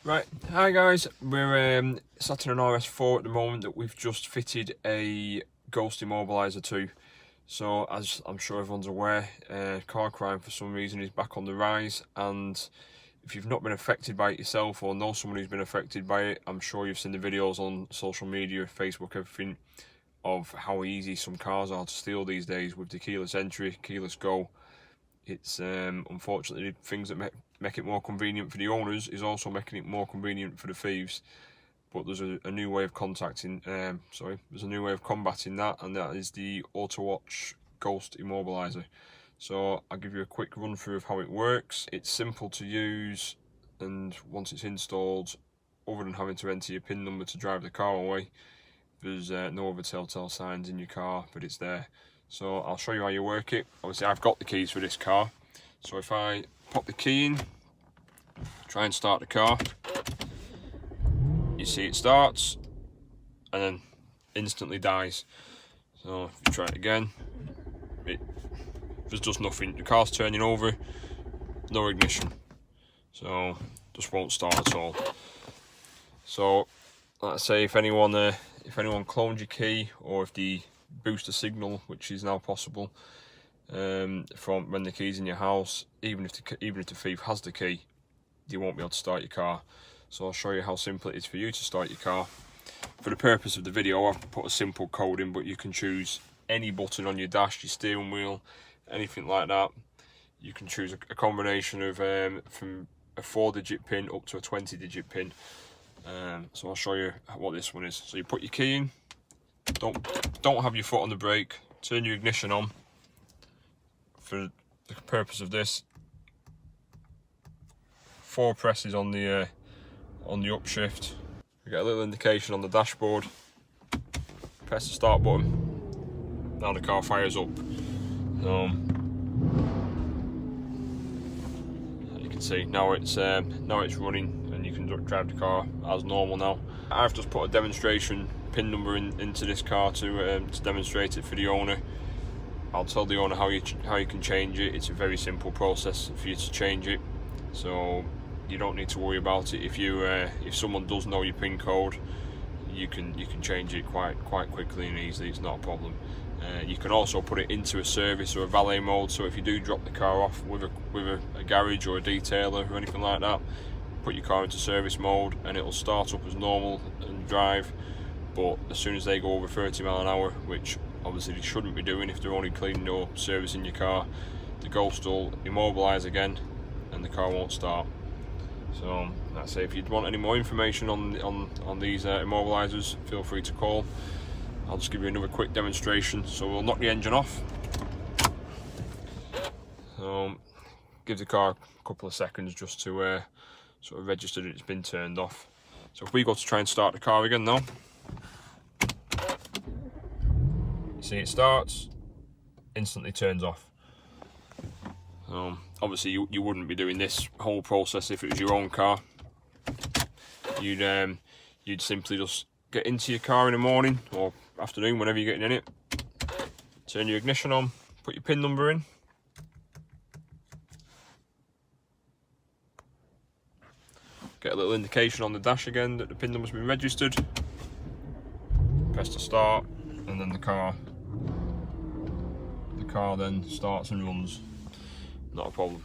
Right, hi guys, we're sat in an RS4 at the moment that we've just fitted a ghost immobiliser to. So as I'm sure everyone's aware, car crime for some reason is back on the rise, and if you've not been affected by it yourself or know someone who's been affected by it, I'm sure you've seen the videos on social media, Facebook, everything, of how easy some cars are to steal these days with the keyless entry, keyless go. It's unfortunately things that make it more convenient for the owners is also making it more convenient for the thieves. But there's a new way of there's a new way of combating that, and that is the Autowatch Ghost Immobiliser. So I'll give you a quick run through of how it works. It's simple to use, and once it's installed, other than having to enter your PIN number to drive the car away, there's no other telltale signs in your car, but it's there. So I'll show you how you work it. Obviously I've got the keys for this car, so if I pop the key in, try and start the car, you see it starts and then instantly dies. So if you try it again, there's just nothing. The car's turning over, no ignition, so just won't start at all. So let's say if anyone cloned your key, or if the booster signal, which is now possible, from when the key's in your house, even if the thief has the key, you won't be able to start your car. So I'll show you how simple it is for you to start your car. For the purpose of the video, I've put a simple code in, but you can choose any button on your dash, your steering wheel, anything like that. You can choose a combination of from a 4-digit pin up to a 20-digit pin. So I'll show you what this one is. So you put your key in, don't have your foot on the brake, turn your ignition on. For the purpose of this, 4 presses on the upshift. You get a little indication on the dashboard. Press the start button. Now the car fires up. You can see now it's running, and you can drive the car as normal now. I've just put a demonstration PIN number into this car to demonstrate it for the owner. I'll tell the owner how you can change it. It's a very simple process for you to change it, so you don't need to worry about it. If someone does know your PIN code, you can change it quite quickly and easily. It's not a problem. You can also put it into a service or a valet mode, so if you do drop the car off with a garage or a detailer or anything like that, put your car into service mode and it'll start up as normal and drive. But as soon as they go over 30 miles an hour, which obviously they shouldn't be doing if they're only cleaning or servicing your car, the ghost will immobilise again and the car won't start. So that's it. If you'd want any more information on these immobilisers, feel free to call. I'll just give you another quick demonstration. So we'll knock the engine off. Give the car a couple of seconds just to sort of register that it's been turned off. So if we go to try and start the car again now, you see it starts, instantly turns off. Obviously you wouldn't be doing this whole process if it was your own car. You'd simply just get into your car in the morning or afternoon, whenever you're getting in it, turn your ignition on, put your PIN number in, get a little indication on the dash again that the PIN number's been registered, press to start, and then the car then starts and runs. Not a problem.